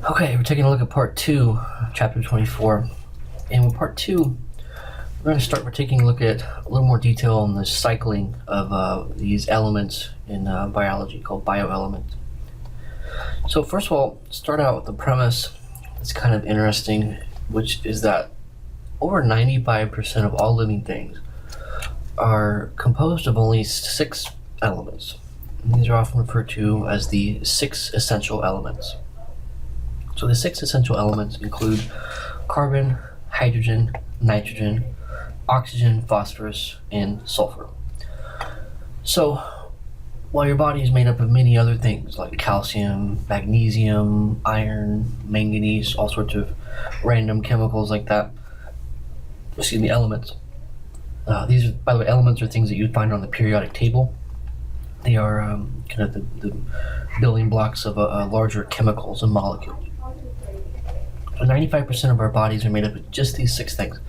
Okay, we're taking a look at part 2, chapter 24. And with part 2, we're taking a look at a little more detail on the cycling of these elements in biology called bioelements. So first of all, start out with the premise that's kind of interesting, which is that over 95% of all living things are composed of only 6 elements. And these are often referred to as the 6 essential elements. So the 6 essential elements include carbon, hydrogen, nitrogen, oxygen, phosphorus, and sulfur. So while your body is made up of many other things like calcium, magnesium, iron, manganese, all sorts of random chemicals like that, elements. These are, by the way, elements are things that you'd find on the periodic table. They are kind of the building blocks of larger chemicals and molecules. 95% of our bodies are made up of just these 6 things.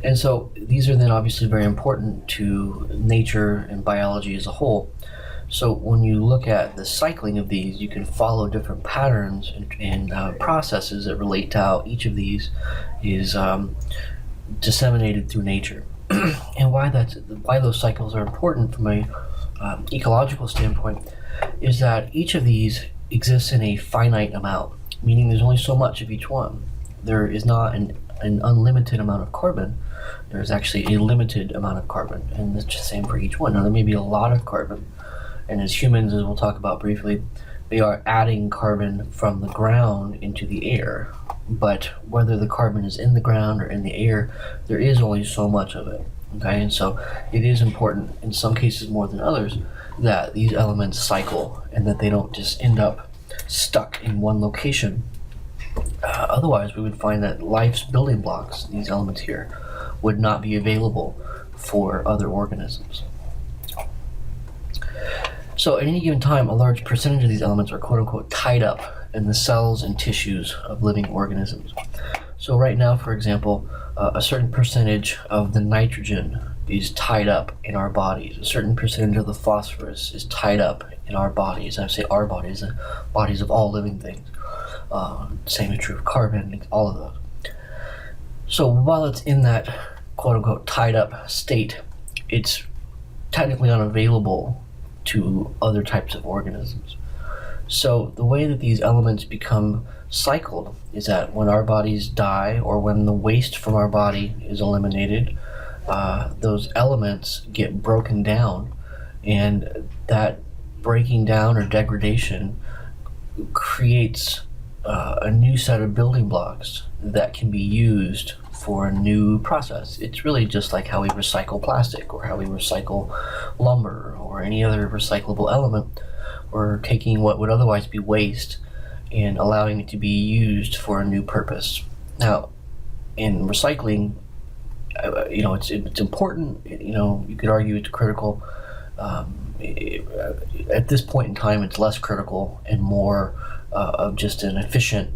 And so these are then obviously very important to nature and biology as a whole. So when you look at the cycling of these, you can follow different patterns and processes that relate to how each of these is disseminated through nature. And why those cycles are important from a ecological standpoint is that each of these exists in a finite amount, meaning there's only so much of each one. There is not an unlimited amount of carbon. There's actually a limited amount of carbon, and it's the same for each one. Now, there may be a lot of carbon, and as humans, as we'll talk about briefly, we are adding carbon from the ground into the air. But whether the carbon is in the ground or in the air, there is only so much of it. Okay, and so it is important, in some cases more than others, that these elements cycle and that they don't just end up stuck in one location. Otherwise, we would find that life's building blocks, these elements here, would not be available for other organisms. So at any given time, a large percentage of these elements are quote-unquote tied up in the cells and tissues of living organisms. So right now, for example, a certain percentage of the nitrogen is tied up in our bodies. A certain percentage of the phosphorus is tied up in our bodies. I say our bodies, the bodies of all living things. Same is true of carbon, all of those. So while it's in that quote-unquote tied up state, it's technically unavailable to other types of organisms. So the way that these elements become cycled is that when our bodies die or when the waste from our body is eliminated, those elements get broken down, and that breaking down or degradation creates a new set of building blocks that can be used for a new process. It's really just like how we recycle plastic or how we recycle lumber or any other recyclable element. We're taking what would otherwise be waste and allowing it to be used for a new purpose. Now, in recycling, it's important. You could argue it's critical. At this point in time, it's less critical and more of just an efficient,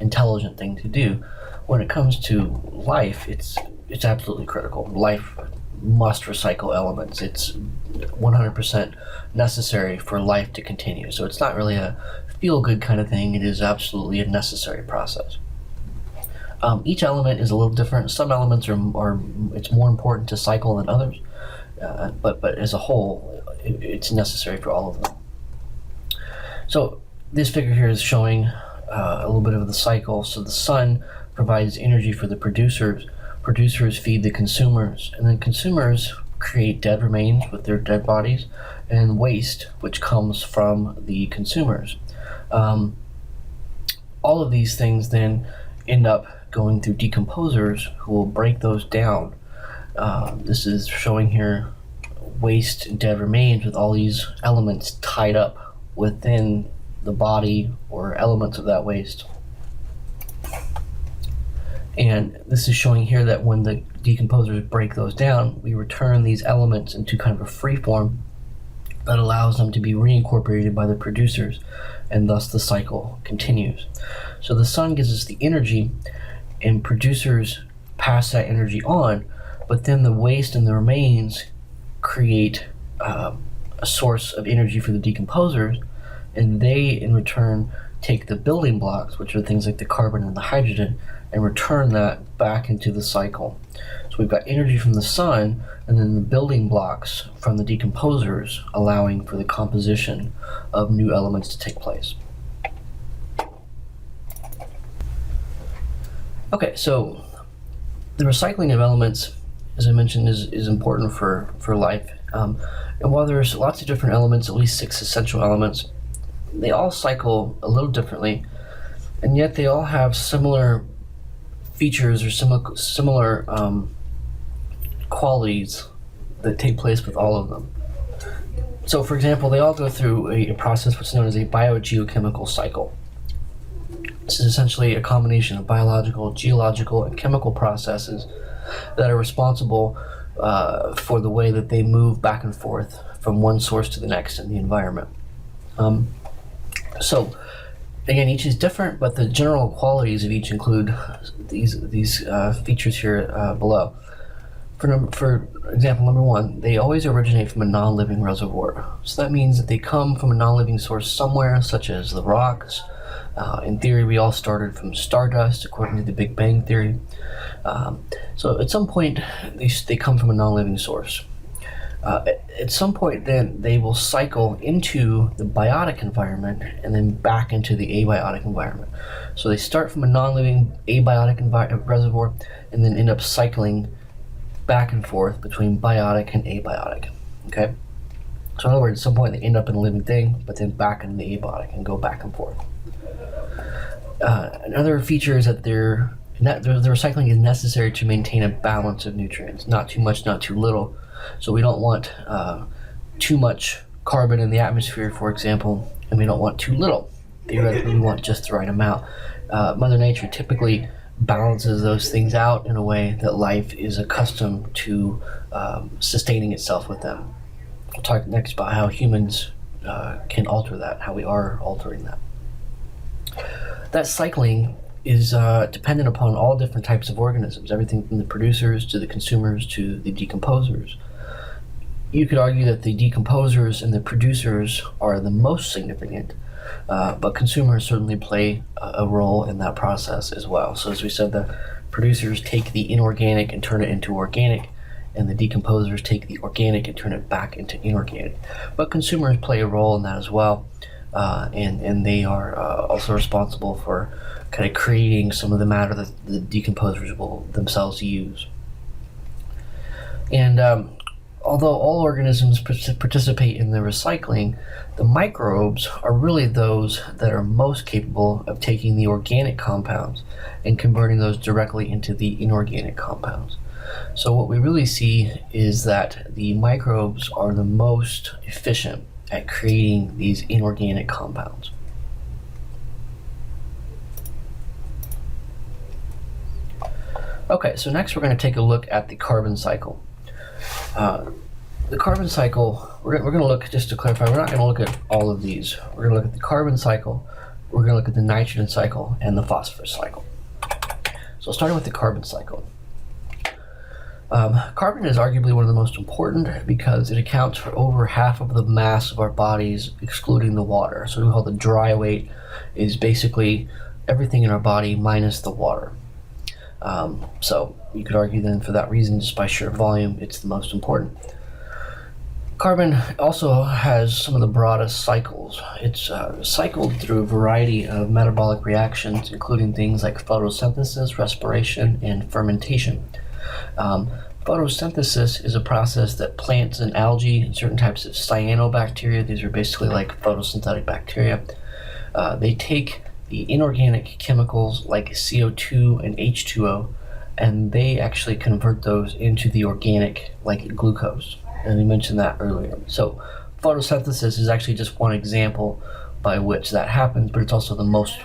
intelligent thing to do. When it comes to life, it's absolutely critical. Life must recycle elements. It's 100% necessary for life to continue. So it's not really a feel-good kind of thing. It is absolutely a necessary process. Each element is a little different. Some elements are it's more important to cycle than others, but as a whole, it's necessary for all of them. So this figure here is showing a little bit of the cycle. So the sun provides energy for the producers. Producers feed the consumers, and then consumers create dead remains with their dead bodies and waste, which comes from the consumers. All of these things then end up going through decomposers who will break those down. This is showing here waste and dead remains with all these elements tied up within the body or elements of that waste. And this is showing here that when the decomposers break those down, we return these elements into kind of a free form that allows them to be reincorporated by the producers, and thus the cycle continues. So the sun gives us the energy, and producers pass that energy on, but then the waste and the remains create a source of energy for the decomposers, and they in return take the building blocks, which are things like the carbon and the hydrogen, and return that back into the cycle. So we've got energy from the sun, and then the building blocks from the decomposers, allowing for the composition of new elements to take place. Okay, so the recycling of elements, as I mentioned, is important for life. And while there's lots of different elements, at least 6 essential elements, they all cycle a little differently, and yet they all have similar features or similar qualities that take place with all of them. So, for example, they all go through a process what's known as a biogeochemical cycle. This is essentially a combination of biological, geological, and chemical processes that are responsible for the way that they move back and forth from one source to the next in the environment. So, again, each is different, but the general qualities of each include these features here below. For example, number 1, they always originate from a non-living reservoir. So that means that they come from a non-living source somewhere, such as the rocks. In theory, we all started from stardust, according to the Big Bang Theory. So at some point, they come from a non-living source. At some point, then, they will cycle into the biotic environment and then back into the abiotic environment. So they start from a non-living abiotic reservoir and then end up cycling back and forth between biotic and abiotic. Okay? So in other words, at some point, they end up in a living thing, but then back in the abiotic and go back and forth. Another feature is that the recycling is necessary to maintain a balance of nutrients, not too much, not too little. So we don't want too much carbon in the atmosphere, for example, and we don't want too little. Theoretically, we want just the right amount. Mother Nature typically balances those things out in a way that life is accustomed to sustaining itself with them. We'll talk next about how humans can alter that, how we are altering that. That cycling is dependent upon all different types of organisms, everything from the producers to the consumers to the decomposers. You could argue that the decomposers and the producers are the most significant, but consumers certainly play a role in that process as well. So as we said, the producers take the inorganic and turn it into organic, and the decomposers take the organic and turn it back into inorganic. But consumers play a role in that as well, and they are also responsible for kind of creating some of the matter that the decomposers will themselves use. And although all organisms participate in the recycling, the microbes are really those that are most capable of taking the organic compounds and converting those directly into the inorganic compounds. So what we really see is that the microbes are the most efficient at creating these inorganic compounds. Okay, so next we're going to take a look at the carbon cycle. The carbon cycle, we're going to look, just to clarify, we're not going to look at all of these. We're going to look at the carbon cycle, we're going to look at the nitrogen cycle, and the phosphorus cycle. So starting with the carbon cycle. Carbon is arguably one of the most important because it accounts for over half of the mass of our bodies, excluding the water. So we call the dry weight is basically everything in our body minus the water. So you could argue then for that reason, just by sheer volume, it's the most important. Carbon also has some of the broadest cycles. It's cycled through a variety of metabolic reactions, including things like photosynthesis, respiration, and fermentation. Photosynthesis is a process that plants and algae and certain types of cyanobacteria, these are basically like photosynthetic bacteria, they take the inorganic chemicals like CO2 and H2O, and they actually convert those into the organic like glucose. And we mentioned that earlier. So photosynthesis is actually just one example by which that happens, but it's also the most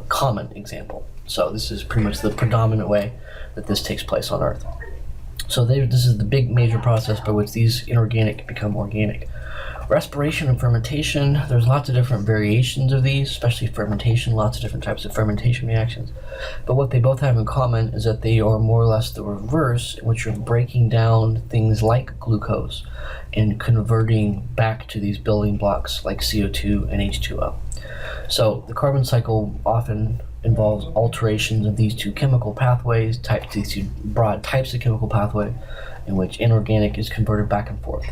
common example. So this is pretty much the predominant way that this takes place on Earth. So this is the big major process by which these inorganic become organic. Respiration and fermentation, there's lots of different variations of these, especially fermentation, lots of different types of fermentation reactions. But what they both have in common is that they are more or less the reverse, in which you're breaking down things like glucose and converting back to these building blocks like CO2 and H2O. So the carbon cycle often involves alterations of these two chemical pathways, these two broad types of chemical pathway, in which inorganic is converted back and forth.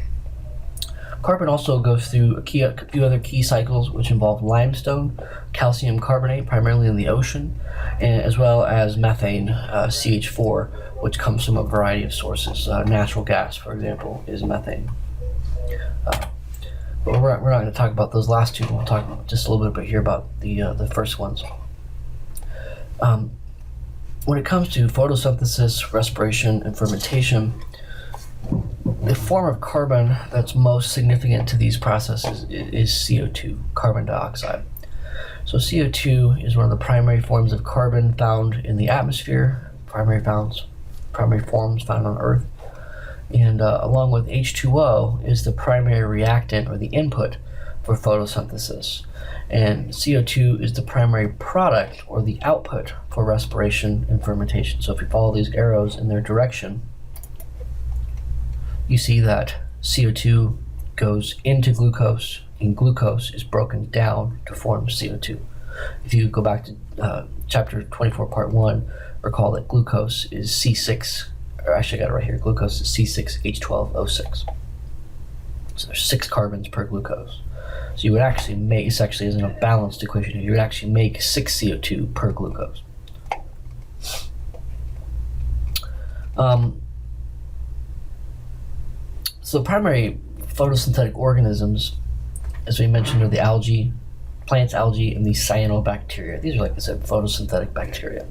Carbon also goes through a few other key cycles, which involve limestone, calcium carbonate, primarily in the ocean, and as well as methane, CH4, which comes from a variety of sources. Natural gas, for example, is methane. But we're not going to talk about those last two. We'll talk just a little bit here about the first ones. When it comes to photosynthesis, respiration, and fermentation, the form of carbon that's most significant to these processes is CO2, carbon dioxide. So CO2 is one of the primary forms of carbon found in the atmosphere, primary forms found on Earth. And along with H2O is the primary reactant or the input for photosynthesis. And CO2 is the primary product or the output for respiration and fermentation. So if you follow these arrows in their direction, you see that CO2 goes into glucose, and glucose is broken down to form CO2. If you go back to chapter 24, part 1, recall that glucose is C6, or actually I got it right here, glucose is C6H12O6. So there's 6 carbons per glucose. So you would actually make, this actually isn't a balanced equation here, you would actually make 6 CO2 per glucose. So primary photosynthetic organisms, as we mentioned, are the algae, plants, algae, and the cyanobacteria. These are, like I said, photosynthetic bacteria.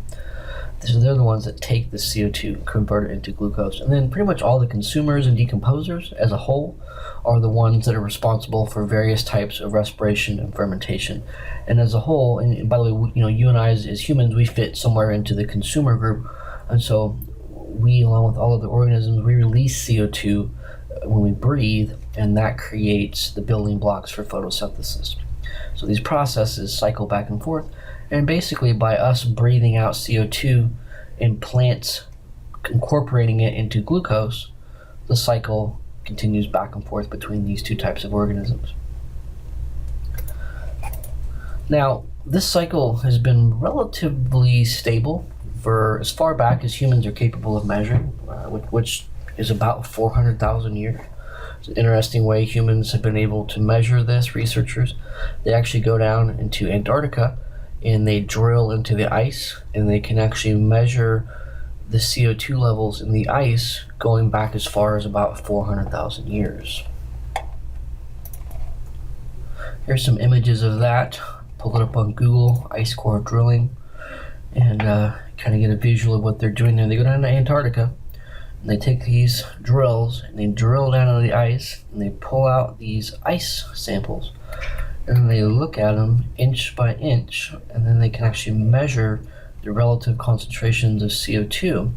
So they're the ones that take the CO2, convert it into glucose. And then pretty much all the consumers and decomposers as a whole are the ones that are responsible for various types of respiration and fermentation. And as a whole, and by the way, you and I as humans, we fit somewhere into the consumer group. And so we, along with all other organisms, we release CO2 when we breathe, and that creates the building blocks for photosynthesis. So these processes cycle back and forth, and basically by us breathing out CO2 in plants, incorporating it into glucose, the cycle continues back and forth between these two types of organisms. Now, this cycle has been relatively stable for as far back as humans are capable of measuring, which is about 400,000 years. It's an interesting way humans have been able to measure this. Researchers, they actually go down into Antarctica and they drill into the ice, and they can actually measure the CO2 levels in the ice going back as far as about 400,000 years. Here's some images of that. Pull it up on Google, ice core drilling, and kind of get a visual of what they're doing there. They go down to Antarctica, and they take these drills and they drill down into the ice, and they pull out these ice samples, and then they look at them inch by inch, and then they can actually measure the relative concentrations of CO2,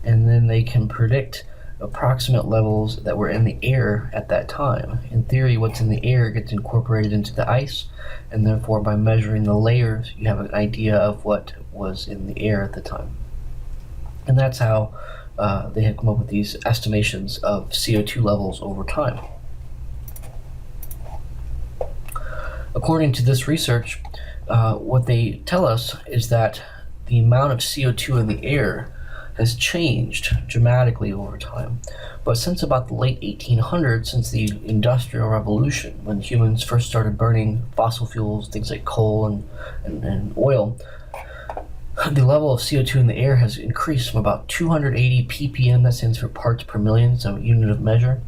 and then they can predict approximate levels that were in the air at that time. In theory, what's in the air gets incorporated into the ice, and therefore by measuring the layers, you have an idea of what was in the air at the time. And that's how they have come up with these estimations of CO2 levels over time. According to this research, what they tell us is that the amount of CO2 in the air has changed dramatically over time. But since about the late 1800s, since the Industrial Revolution, when humans first started burning fossil fuels, things like coal and oil, the level of CO2 in the air has increased from about 280 ppm, that stands for parts per million, so unit of measure,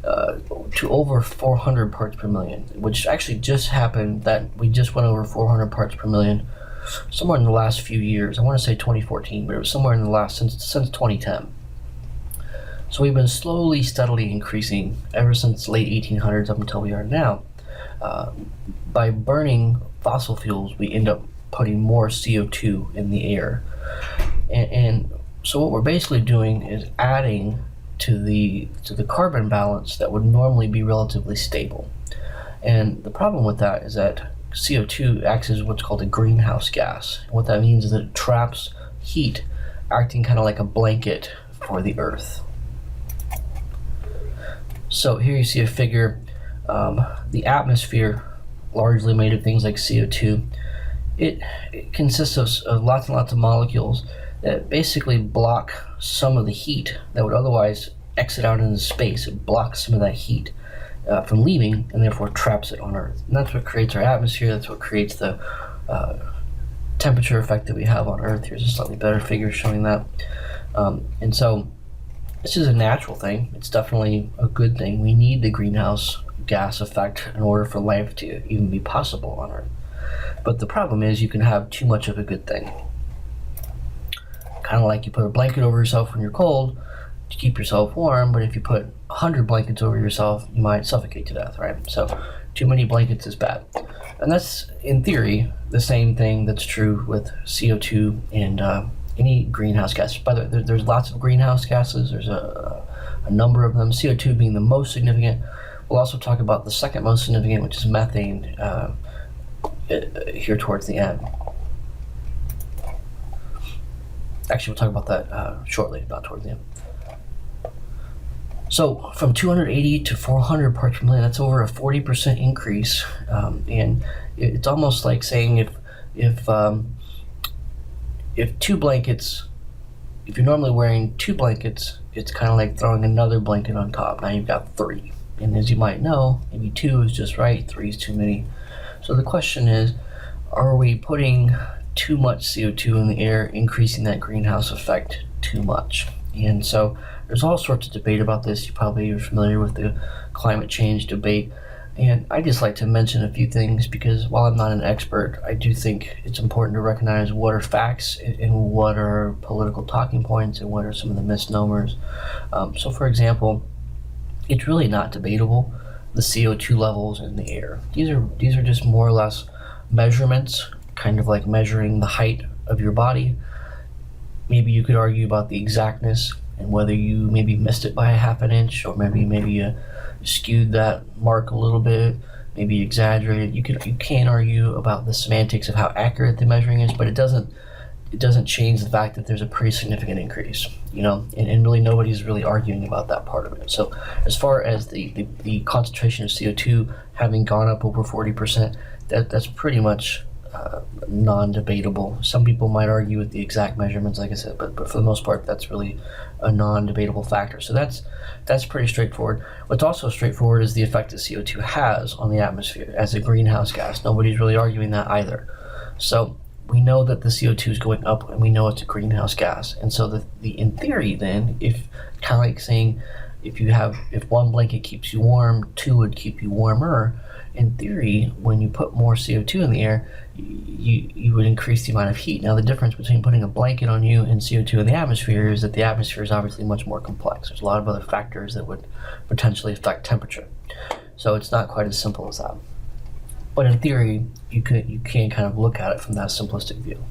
to over 400 parts per million, which actually just happened, that we just went over 400 parts per million somewhere in the last few years. I want to say 2014, but it was somewhere in the last, since 2010. So we've been slowly, steadily increasing ever since late 1800s up until we are now. By burning fossil fuels, we end up putting more CO2 in the air. And so what we're basically doing is adding to the carbon balance that would normally be relatively stable. And the problem with that is that CO2 acts as what's called a greenhouse gas. And what that means is that it traps heat, acting kind of like a blanket for the Earth. So here you see a figure. The atmosphere largely made of things like CO2. It consists of lots and lots of molecules that basically block some of the heat that would otherwise exit out into space. It blocks some of that heat from leaving, and therefore traps it on Earth. And that's what creates our atmosphere. That's what creates the temperature effect that we have on Earth. Here's a slightly better figure showing that. And so this is a natural thing. It's definitely a good thing. We need the greenhouse gas effect in order for life to even be possible on Earth. But the problem is you can have too much of a good thing. Kind of like you put a blanket over yourself when you're cold to keep yourself warm, but if you put 100 blankets over yourself, you might suffocate to death, right? So too many blankets is bad. And that's, in theory, the same thing that's true with CO2 and any greenhouse gas. By the way, there's lots of greenhouse gases. There's a number of them, CO2 being the most significant. We'll also talk about the second most significant, which is methane, here towards the end. Actually, we'll talk about that shortly, not towards the end. So from 280 to 400 parts per million, that's over a 40% increase. And it's almost like saying if two blankets, if you're normally wearing 2 blankets, it's kind of like throwing another blanket on top. Now you've got 3. And as you might know, maybe 2 is just right, 3 is too many. So the question is, are we putting too much CO2 in the air, increasing that greenhouse effect too much? And so there's all sorts of debate about this. You probably are familiar with the climate change debate. And I just like to mention a few things because while I'm not an expert, I do think it's important to recognize what are facts and what are political talking points and what are some of the misnomers. So for example, it's really not debatable, the CO2 levels in the air. These are just more or less measurements, kind of like measuring the height of your body. Maybe you could argue about the exactness and whether you maybe missed it by a half an inch, or maybe you skewed that mark a little bit, maybe exaggerated. You can argue about the semantics of how accurate the measuring is, but it doesn't change the fact that there's a pretty significant increase, and really nobody's really arguing about that part of it. So as far as the concentration of CO2 having gone up over 40%, that's pretty much non-debatable. Some people might argue with the exact measurements, like I said, but for the most part, that's really a non-debatable factor. So that's pretty straightforward. What's also straightforward is the effect that CO2 has on the atmosphere as a greenhouse gas. Nobody's really arguing that either. So we know that the CO2 is going up, and we know it's a greenhouse gas. And so in theory, then, if kind of like saying if one blanket keeps you warm, 2 would keep you warmer. In theory, when you put more CO2 in the air, you would increase the amount of heat. Now, the difference between putting a blanket on you and CO2 in the atmosphere is that the atmosphere is obviously much more complex. There's a lot of other factors that would potentially affect temperature. So it's not quite as simple as that. But in theory, you can kind of look at it from that simplistic view.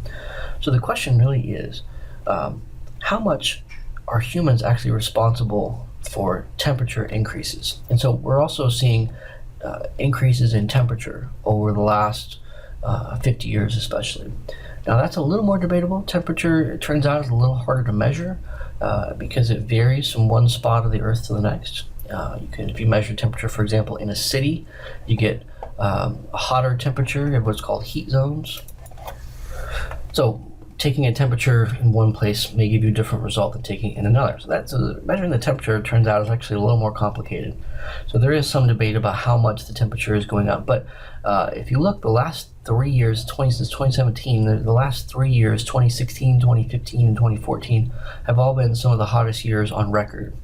So the question really is, how much are humans actually responsible for temperature increases? And so we're also seeing increases in temperature over the last 50 years especially. Now that's a little more debatable. Temperature, it turns out, is a little harder to measure because it varies from one spot of the Earth to the next. If you measure temperature, for example, in a city, you get a hotter temperature in what's called heat zones. So taking a temperature in one place may give you a different result than taking it in another. So measuring the temperature, it turns out, is actually a little more complicated. So there is some debate about how much the temperature is going up. But if you look, the last 3 years, since 2017, the last 3 years, 2016, 2015, and 2014, have all been some of the hottest years on record.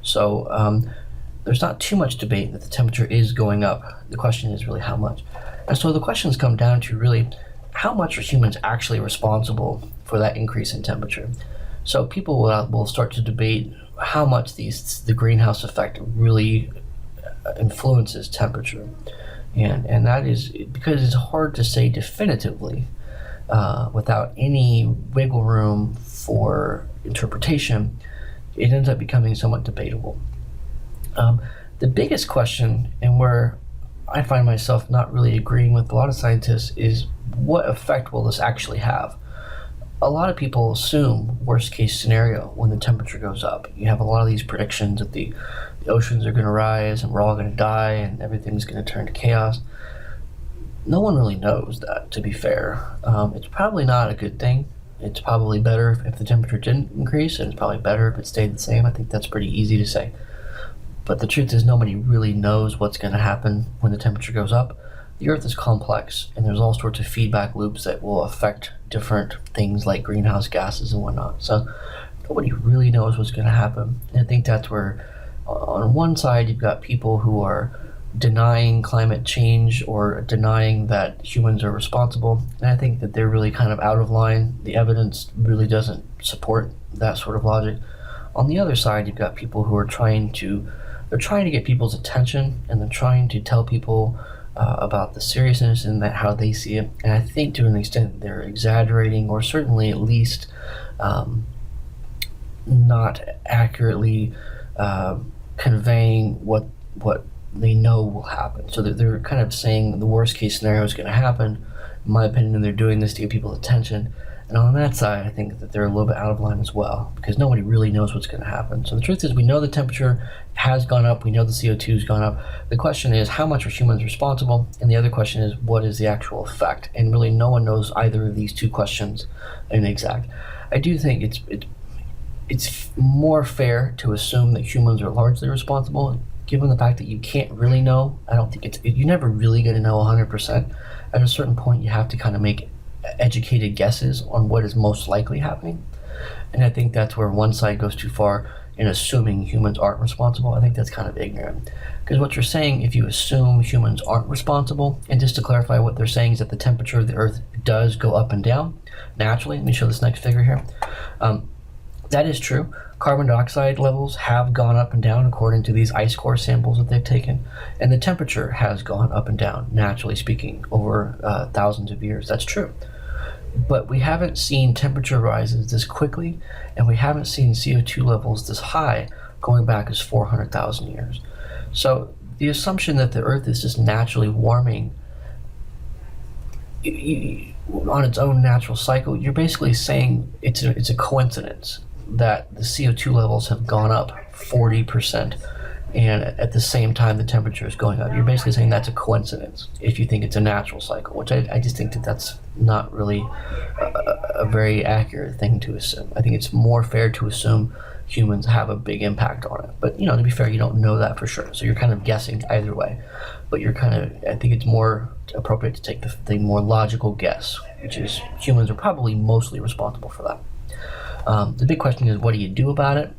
So there's not too much debate that the temperature is going up. The question is really how much. And so the questions come down to really, how much are humans actually responsible for that increase in temperature? So people will start to debate how much the greenhouse effect really influences temperature. And that is because it's hard to say definitively without any wiggle room for interpretation. It ends up becoming somewhat debatable. The biggest question, and where I find myself not really agreeing with a lot of scientists, is what effect will this actually have? A lot of people assume worst case scenario when the temperature goes up. You have a lot of these predictions that the oceans are going to rise and we're all going to die and everything's going to turn to chaos. No one really knows that, to be fair. It's probably not a good thing. It's probably better if the temperature didn't increase, and it's probably better if it stayed the same. I think that's pretty easy to say. But the truth is, nobody really knows what's going to happen when the temperature goes up. The Earth is complex, and there's all sorts of feedback loops that will affect different things like greenhouse gases and whatnot. So nobody really knows what's going to happen. And I think that's where, on one side, you've got people who are denying climate change or denying that humans are responsible. And I think that they're really kind of out of line. The evidence really doesn't support that sort of logic. On the other side, you've got people who are trying to get people's attention, and they're trying to tell people about the seriousness and that how they see it. And I think to an extent they're exaggerating, or certainly at least not accurately conveying what they know will happen. So they're kind of saying the worst case scenario is going to happen. In my opinion, and they're doing this to get people's attention. And on that side, I think that they're a little bit out of line as well, because nobody really knows what's going to happen. So the truth is, we know the temperature has gone up. We know the CO2 has gone up. The question is, how much are humans responsible? And the other question is, what is the actual effect? And really, no one knows either of these two questions in exact. I do think it's more fair to assume that humans are largely responsible, given the fact that you can't really know. I don't think you're never really going to know 100%. At a certain point, you have to kind of make educated guesses on what is most likely happening. And I think that's where one side goes too far in assuming humans aren't responsible. I think that's kind of ignorant. Because what you're saying, if you assume humans aren't responsible, and just to clarify, what they're saying is that the temperature of the Earth does go up and down naturally. Let me show this next figure here. That is true. Carbon dioxide levels have gone up and down according to these ice core samples that they've taken, and the temperature has gone up and down, naturally speaking, over thousands of years. That's true. But we haven't seen temperature rises this quickly, and we haven't seen CO2 levels this high going back as 400,000 years. So the assumption that the Earth is just naturally warming on its own natural cycle, you're basically saying it's a coincidence that the CO2 levels have gone up 40%, and at the same time the temperature is going up. You're basically saying that's a coincidence if you think it's a natural cycle, which I just think that that's not really a very accurate thing to assume. I think it's more fair to assume humans have a big impact on it. But, to be fair, you don't know that for sure. So you're kind of guessing either way. But I think it's more appropriate to take the more logical guess, which is humans are probably mostly responsible for that. The big question is, what do you do about it?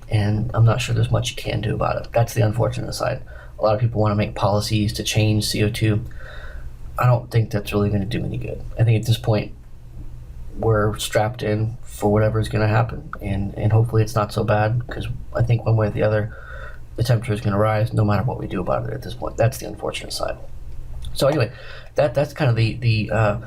And I'm not sure there's much you can do about it. That's the unfortunate side. A lot of people want to make policies to change CO2. I don't think that's really going to do any good. I think at this point, we're strapped in for whatever is going to happen. And hopefully it's not so bad, because I think one way or the other, the temperature is going to rise no matter what we do about it at this point. That's the unfortunate side. So anyway, that's kind of the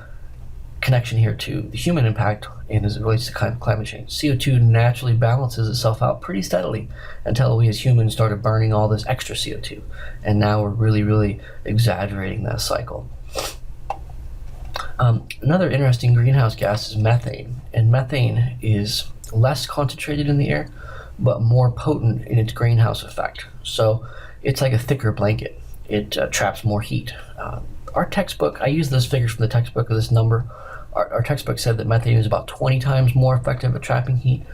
connection here to the human impact and as it relates to climate change. CO2 naturally balances itself out pretty steadily until we as humans started burning all this extra CO2. And now we're really, really exaggerating that cycle. Another interesting greenhouse gas is methane. And methane is less concentrated in the air, but more potent in its greenhouse effect. So it's like a thicker blanket. It traps more heat. Our textbook, I use this figure from the textbook of this number. Our textbook said that methane is about 20 times more effective at trapping heat.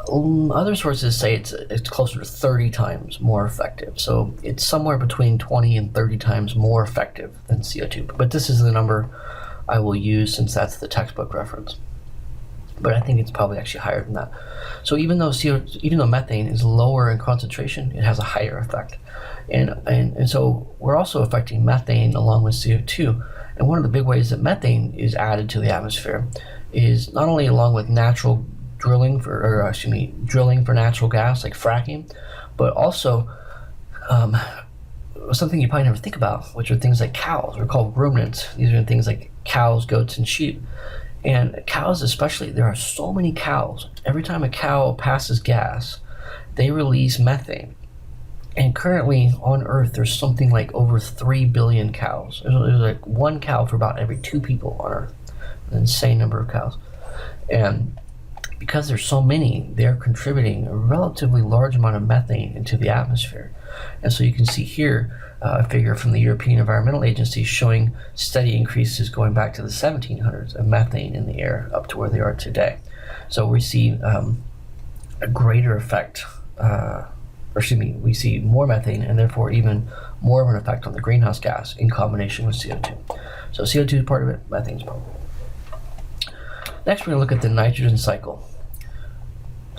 Other sources say it's closer to 30 times more effective. So it's somewhere between 20 and 30 times more effective than CO2. But this is the number I will use since that's the textbook reference. But I think it's probably actually higher than that. So even though methane is lower in concentration, it has a higher effect. And so we're also affecting methane along with CO2. And one of the big ways that methane is added to the atmosphere is not only along with natural drilling for natural gas like fracking, but also something you probably never think about, which are things like cows. They're called ruminants. These are things like cows, goats, and sheep. And cows especially, there are so many cows. Every time a cow passes gas, they release methane. And currently on Earth, there's something like over 3 billion cows. There's like one cow for about every 2 people on Earth. An insane number of cows. And because there's so many, they're contributing a relatively large amount of methane into the atmosphere. And so you can see here a figure from the European Environmental Agency showing steady increases going back to the 1700s of methane in the air up to where they are today. So we see a greater effect, we see more methane and therefore even more of an effect on the greenhouse gas in combination with CO2. So CO2 is part of it, methane is part of it. Next, we're going to look at the nitrogen cycle.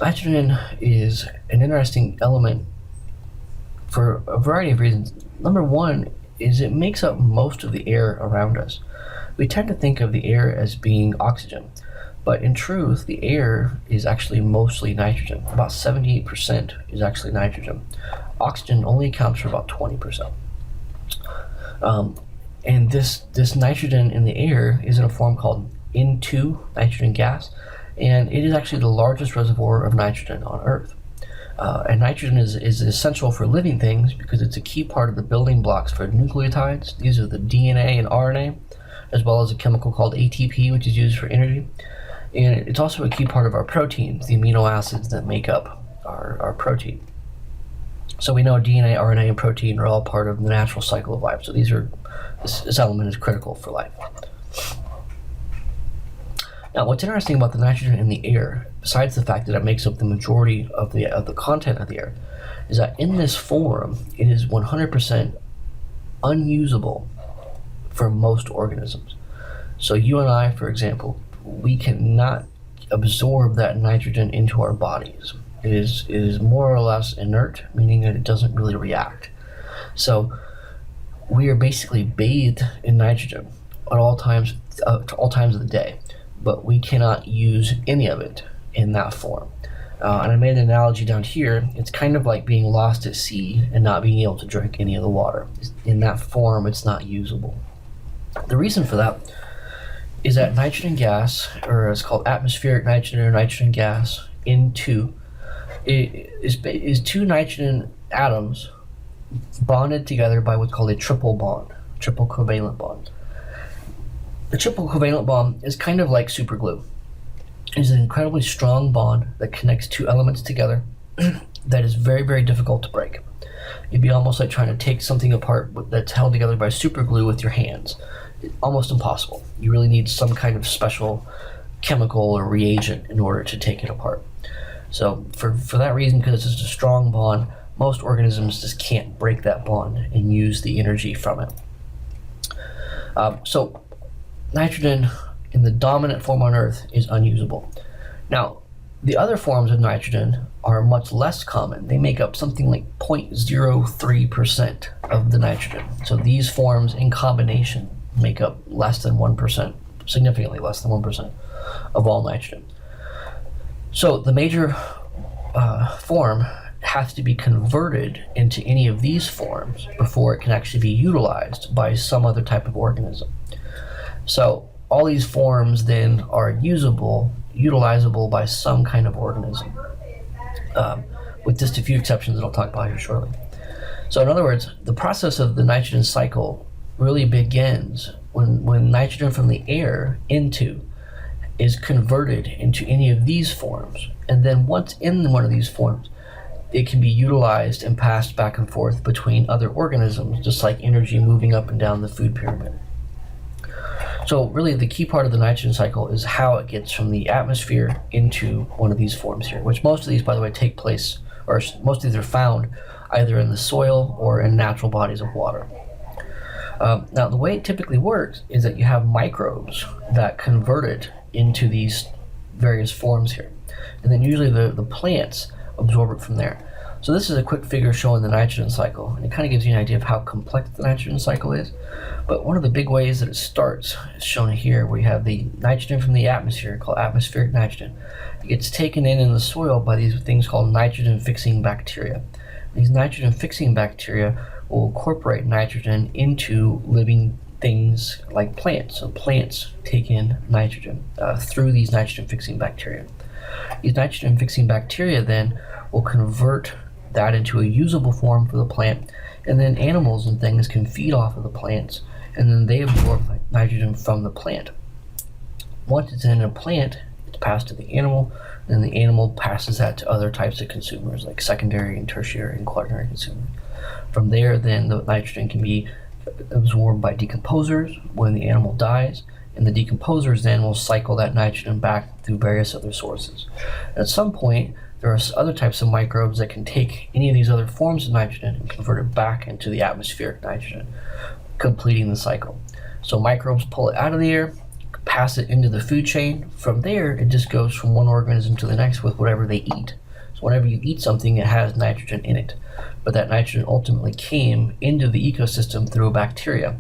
Nitrogen is an interesting element for a variety of reasons. Number one is it makes up most of the air around us. We tend to think of the air as being oxygen, but in truth, the air is actually mostly nitrogen. About 78% is actually nitrogen. Oxygen only accounts for about 20%. And this nitrogen in the air is in a form called N2 nitrogen gas, and it is actually the largest reservoir of nitrogen on Earth. And nitrogen is essential for living things because it's a key part of the building blocks for nucleotides. These are the DNA and RNA, as well as a chemical called ATP, which is used for energy. And it's also a key part of our proteins, the amino acids that make up our protein. So we know DNA, RNA, and protein are all part of the natural cycle of life. So this element is critical for life. Now, what's interesting about the nitrogen in the air, besides the fact that it makes up the majority of the content of the air, is that in this form, it is 100% unusable for most organisms. So you and I, for example, we cannot absorb that nitrogen into our bodies. It is more or less inert, meaning that it doesn't really react. So we are basically bathed in nitrogen at all times of the day, but we cannot use any of it in that form. And I made an analogy down here. It's kind of like being lost at sea and not being able to drink any of the water. In that form, it's not usable. The reason for that is that nitrogen gas, or it's called atmospheric nitrogen or nitrogen gas, N2, is two nitrogen atoms bonded together by what's called a triple covalent bond. The triple covalent bond is kind of like superglue. It's an incredibly strong bond that connects two elements together that is very, very difficult to break. It'd be almost like trying to take something apart that's held together by superglue with your hands. It's almost impossible. You really need some kind of special chemical or reagent in order to take it apart. So for that reason, because it's a strong bond, most organisms just can't break that bond and use the energy from it. So nitrogen in the dominant form on Earth is unusable. Now, the other forms of nitrogen are much less common. They make up something like 0.03% of the nitrogen. So these forms in combination make up less than 1%, significantly less than 1% of all nitrogen. So the major form has to be converted into any of these forms before it can actually be utilized by some other type of organism. So all these forms then are utilizable by some kind of organism, with just a few exceptions that I'll talk about here shortly. So in other words, the process of the nitrogen cycle really begins when nitrogen from the air is converted into any of these forms. And then once in one of these forms, it can be utilized and passed back and forth between other organisms, just like energy moving up and down the food pyramid. So really the key part of the nitrogen cycle is how it gets from the atmosphere into one of these forms here, which most of these, by the way, take place, or most of these are found either in the soil or in natural bodies of water. Now, the way it typically works is that you have microbes that convert it into these various forms here. And then usually the plants absorb it from there. So this is a quick figure showing the nitrogen cycle, and it kind of gives you an idea of how complex the nitrogen cycle is. But one of the big ways that it starts is shown here, where you have the nitrogen from the atmosphere, called atmospheric nitrogen. It gets taken in the soil by these things called nitrogen-fixing bacteria. These nitrogen-fixing bacteria will incorporate nitrogen into living things like plants. So plants take in nitrogen through these nitrogen-fixing bacteria. These nitrogen-fixing bacteria then will convert that into a usable form for the plant, and then animals and things can feed off of the plants, and then they absorb nitrogen from the plant. Once it's in a plant, it's passed to the animal, and the animal passes that to other types of consumers, like secondary and tertiary and quaternary consumers. From there, then the nitrogen can be absorbed by decomposers when the animal dies, and the decomposers then will cycle that nitrogen back through various other sources. At some point, there are other types of microbes that can take any of these other forms of nitrogen and convert it back into the atmospheric nitrogen, completing the cycle. So microbes pull it out of the air, pass it into the food chain. From there, it just goes from one organism to the next with whatever they eat. So whenever you eat something, it has nitrogen in it. But that nitrogen ultimately came into the ecosystem through a bacteria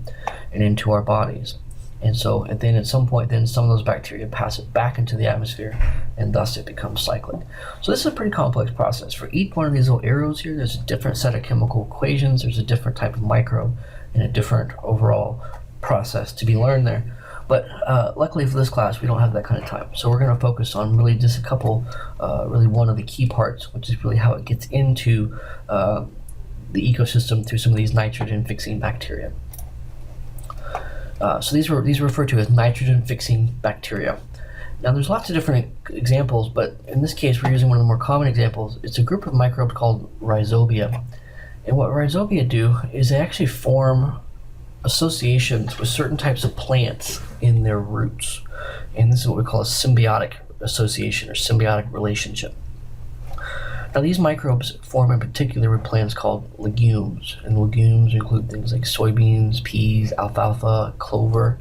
and into our bodies. And so and then at some point, then some of those bacteria pass it back into the atmosphere, and thus it becomes cyclic. So this is a pretty complex process. For each one of these little arrows here, there's a different set of chemical equations, there's a different type of microbe, and a different overall process to be learned there. But luckily for this class, we don't have that kind of time. So we're going to focus on really just a couple, really one of the key parts, which is really how it gets into the ecosystem through some of these nitrogen-fixing bacteria. So these are referred to as nitrogen-fixing bacteria. Now there's lots of different examples, but in this case we're using one of the more common examples. It's a group of microbes called rhizobia. And what rhizobia do is they actually form associations with certain types of plants in their roots. And this is what we call a symbiotic association or symbiotic relationship. Now these microbes form in particular with plants called legumes, and legumes include things like soybeans, peas, alfalfa, clover,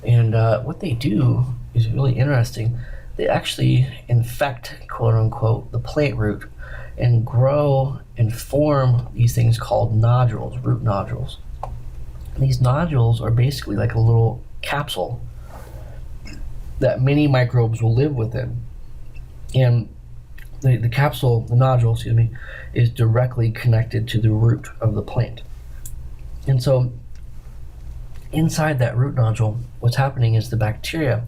and what they do is really interesting. They actually infect, quote unquote, the plant root and grow and form these things called nodules, root nodules. And these nodules are basically like a little capsule that many microbes will live within, and the capsule, the nodule, is directly connected to the root of the plant. And so inside that root nodule, what's happening is the bacteria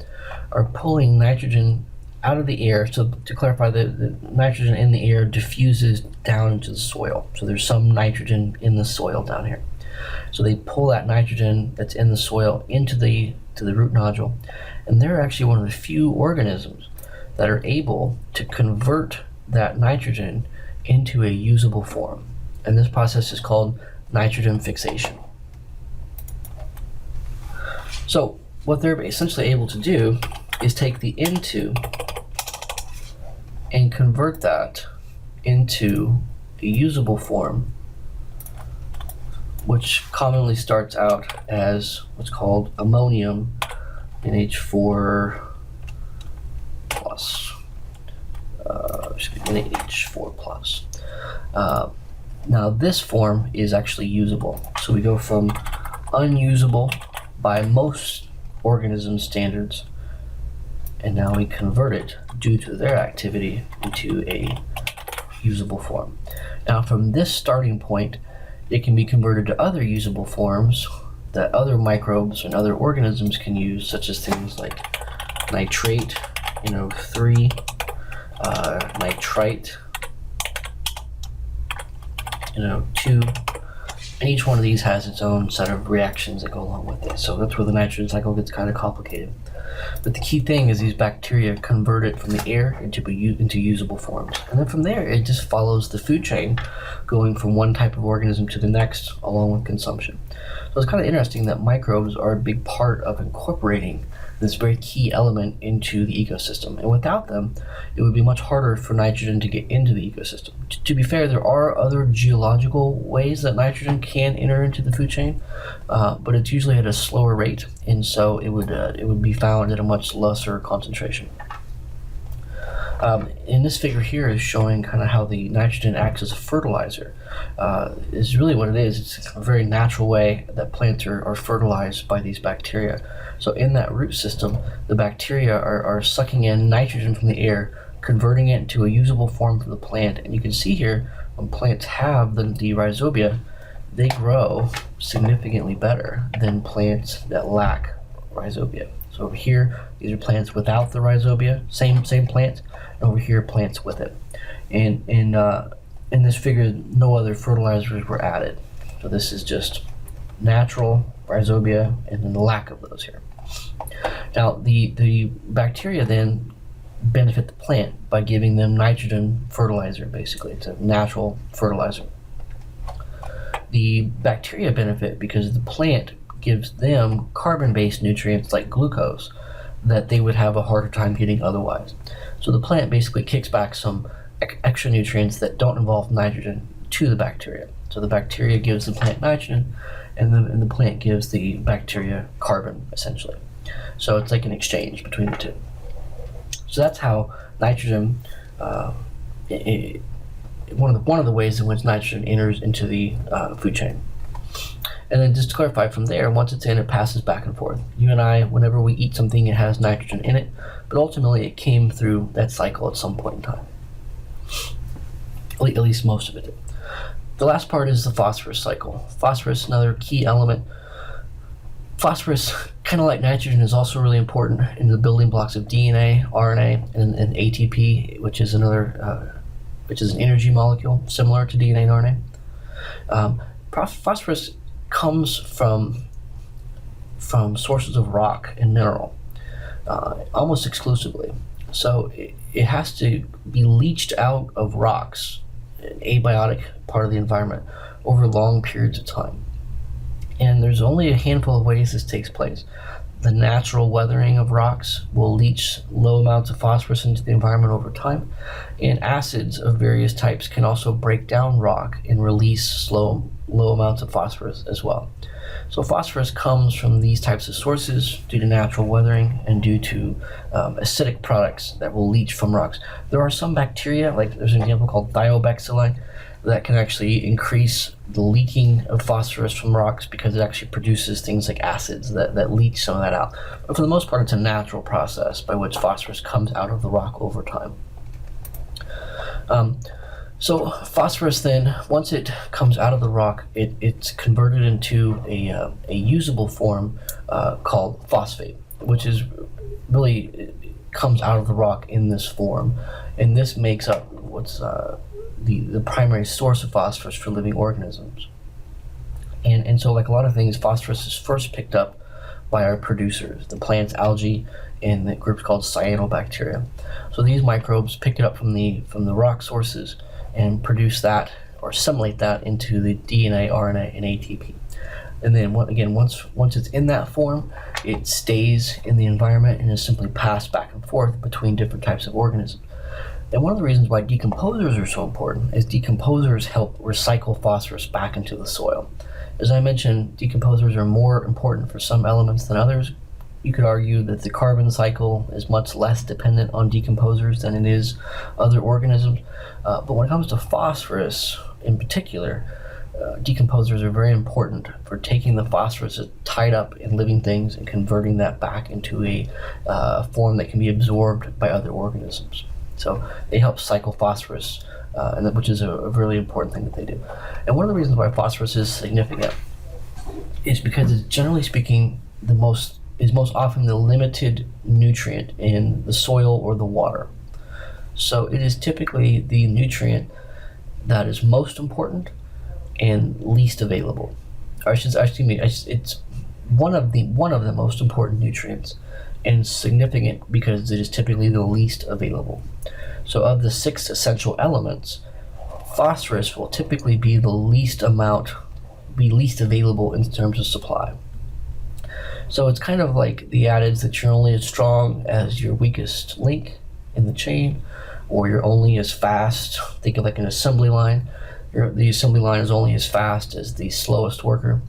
are pulling nitrogen out of the air. So to clarify, the nitrogen in the air diffuses down into the soil. So there's some nitrogen in the soil down here. So they pull that nitrogen that's in the soil into the root nodule. And they're actually one of the few organisms that are able to convert that nitrogen into a usable form. And this process is called nitrogen fixation. So what they're essentially able to do is take the N2 and convert that into a usable form, which commonly starts out as what's called ammonium NH4 plus. NH4 plus. Now this form is actually usable. So we go from unusable by most organism standards, and now we convert it due to their activity into a usable form. Now from this starting point, it can be converted to other usable forms that other microbes and other organisms can use, such as things like nitrate, NO3, nitrite, NO2, and each one of these has its own set of reactions that go along with it. So that's where the nitrogen cycle gets kind of complicated. But the key thing is these bacteria convert it from the air into usable forms. And then from there, it just follows the food chain, going from one type of organism to the next, along with consumption. So it's kind of interesting that microbes are a big part of incorporating this very key element into the ecosystem. And without them, it would be much harder for nitrogen to get into the ecosystem. To be fair, there are other geological ways that nitrogen can enter into the food chain, but it's usually at a slower rate, and so it would be found at a much lesser concentration. In this figure here is showing kind of how the nitrogen acts as a fertilizer. Is really what it is. It's a very natural way that plants are fertilized by these bacteria. So in that root system, the bacteria are sucking in nitrogen from the air, converting it into a usable form for the plant. And you can see here, when plants have the rhizobia, they grow significantly better than plants that lack rhizobia. So over here, these are plants without the rhizobia, same plant, and over here, plants with it. And in this figure, no other fertilizers were added. So this is just natural rhizobia and then the lack of those here. Now, the bacteria then benefit the plant by giving them nitrogen fertilizer. Basically, it's a natural fertilizer. The bacteria benefit because the plant gives them carbon-based nutrients like glucose that they would have a harder time getting otherwise. So the plant basically kicks back some extra nutrients that don't involve nitrogen to the bacteria. So the bacteria gives the plant nitrogen, and the plant gives the bacteria carbon, essentially. So it's like an exchange between the two. So that's how nitrogen, one of the ways in which nitrogen enters into the food chain. And then just to clarify, from there, once it's in, it passes back and forth. You and I, whenever we eat something, it has nitrogen in it, but ultimately it came through that cycle at some point in time. At least most of it did. The last part is the phosphorus cycle. Phosphorus, another key element. Phosphorus, kind of like nitrogen, is also really important in the building blocks of DNA, RNA, and ATP, which is an energy molecule similar to DNA and RNA. Phosphorus comes from sources of rock and mineral, almost exclusively. So it has to be leached out of rocks, an abiotic part of the environment, over long periods of time. And there's only a handful of ways this takes place. The natural weathering of rocks will leach low amounts of phosphorus into the environment over time, and acids of various types can also break down rock and release low amounts of phosphorus as well. So phosphorus comes from these types of sources due to natural weathering and due to acidic products that will leach from rocks. There are some bacteria, like there's an example called thiobacilli, that can actually increase the leaking of phosphorus from rocks because it actually produces things like acids that leach some of that out. But for the most part, it's a natural process by which phosphorus comes out of the rock over time. So phosphorus then, once it comes out of the rock, it's converted into a usable form called phosphate, which is really comes out of the rock in this form. And this makes up what's the primary source of phosphorus for living organisms. And so, like a lot of things, phosphorus is first picked up by our producers, the plants, algae, and the groups called cyanobacteria. So these microbes pick it up from the rock sources and produce that or assimilate that into the DNA, RNA, and ATP. And then once it's in that form, it stays in the environment and is simply passed back and forth between different types of organisms. And one of the reasons why decomposers are so important is decomposers help recycle phosphorus back into the soil. As I mentioned, decomposers are more important for some elements than others. You could argue that the carbon cycle is much less dependent on decomposers than it is other organisms. But when it comes to phosphorus in particular, decomposers are very important for taking the phosphorus that's tied up in living things and converting that back into a form that can be absorbed by other organisms. So they help cycle phosphorus, which is a really important thing that they do. And one of the reasons why phosphorus is significant is because it's, generally speaking, most often the limited nutrient in the soil or the water. So it is typically the nutrient that is most important and least available. It's one of the most important nutrients and significant because it is typically the least available. So of the 6 essential elements, phosphorus will typically be the least available in terms of supply. So it's kind of like the adage that you're only as strong as your weakest link in the chain, or you're only as fast. Think of like an assembly line. The assembly line is only as fast as the slowest worker.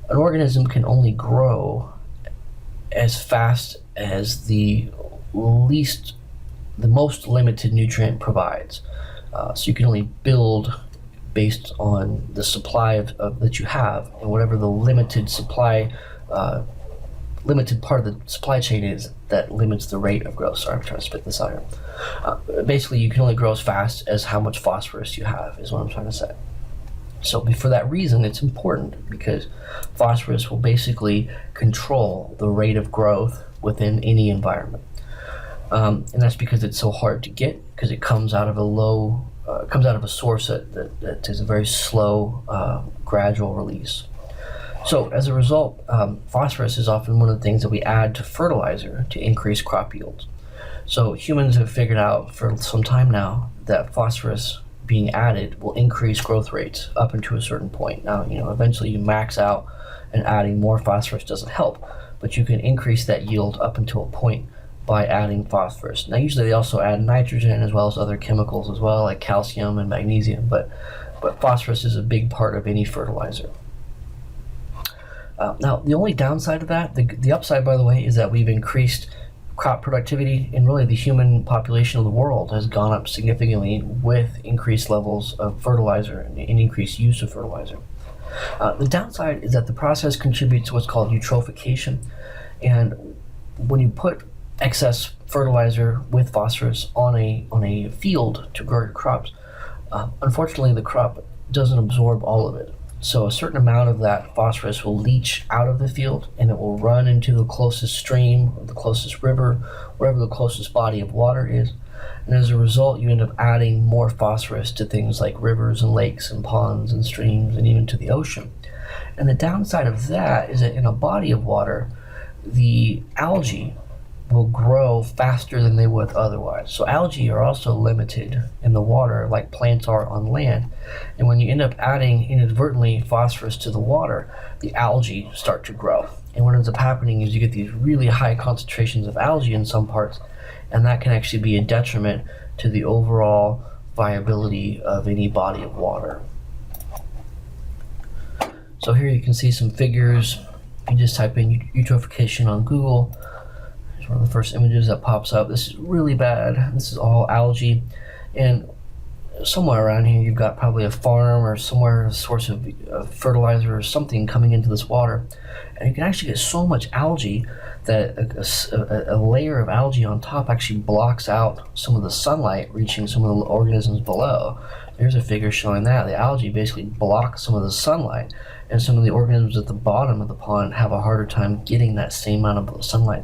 An organism can only grow as fast as the most limited nutrient provides. So you can only build based on the supply that you have, and whatever the limited part of the supply chain is that limits the rate of growth. Sorry, I'm trying to spit this out here. Basically, you can only grow as fast as how much phosphorus you have, is what I'm trying to say. So for that reason, it's important because phosphorus will basically control the rate of growth within any environment. And that's because it's so hard to get, because it comes out of a source that is a very slow, gradual release. So as a result, phosphorus is often one of the things that we add to fertilizer to increase crop yields. So humans have figured out for some time now that phosphorus being added will increase growth rates up into a certain point. Now, eventually you max out and adding more phosphorus doesn't help, but you can increase that yield up until a point by adding phosphorus. Now, usually they also add nitrogen as well as other chemicals as well, like calcium and magnesium, but phosphorus is a big part of any fertilizer. Now, the only downside of that, the upside, by the way, is that we've increased crop productivity, and really the human population of the world has gone up significantly with increased levels of fertilizer and increased use of fertilizer. The downside is that the process contributes to what's called eutrophication, and when you put excess fertilizer with phosphorus on a field to grow your crops, unfortunately the crop doesn't absorb all of it. So a certain amount of that phosphorus will leach out of the field, and it will run into the closest stream, or the closest river, wherever the closest body of water is. And as a result, you end up adding more phosphorus to things like rivers and lakes and ponds and streams and even to the ocean. And the downside of that is that in a body of water, the algae will grow faster than they would otherwise. So algae are also limited in the water like plants are on land. And when you end up adding inadvertently phosphorus to the water, the algae start to grow. And what ends up happening is you get these really high concentrations of algae in some parts, and that can actually be a detriment to the overall viability of any body of water. So here you can see some figures. You just type in eutrophication on Google. One of the first images that pops up. This is really bad. This is all algae, and somewhere around here you've got probably a farm or somewhere a source of fertilizer or something coming into this water, and you can actually get so much algae that a layer of algae on top actually blocks out some of the sunlight reaching some of the organisms below. There's a figure showing that the algae basically block some of the sunlight, and some of the organisms at the bottom of the pond have a harder time getting that same amount of sunlight.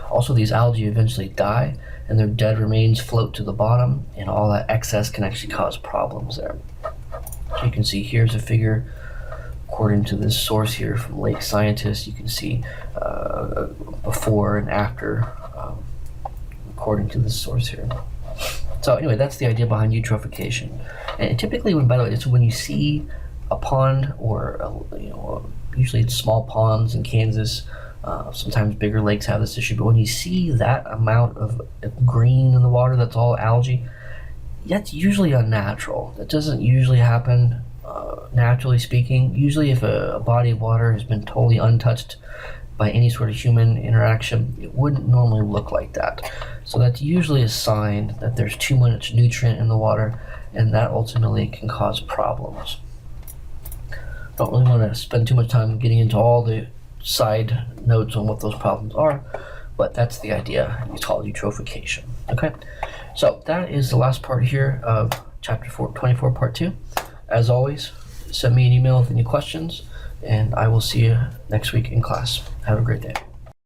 Also, these algae eventually die, and their dead remains float to the bottom, and all that excess can actually cause problems there. So you can see here's a figure. According to this source here from Lake Scientist, you can see before and after, according to this source here. So anyway, that's the idea behind eutrophication. And typically, by the way, it's when you see a pond or usually it's small ponds in Kansas. Sometimes bigger lakes have this issue, but when you see that amount of green in the water that's all algae, that's usually unnatural. That doesn't usually happen naturally speaking. Usually if a body of water has been totally untouched by any sort of human interaction, it wouldn't normally look like that. So that's usually a sign that there's too much nutrient in the water, and that ultimately can cause problems. Don't really want to spend too much time getting into all the side notes on what those problems are, but that's the idea. It's called eutrophication. Okay, so that is the last part here of chapter 24, part 2. As always, send me an email with any questions, and I will see you next week in class. Have a great day.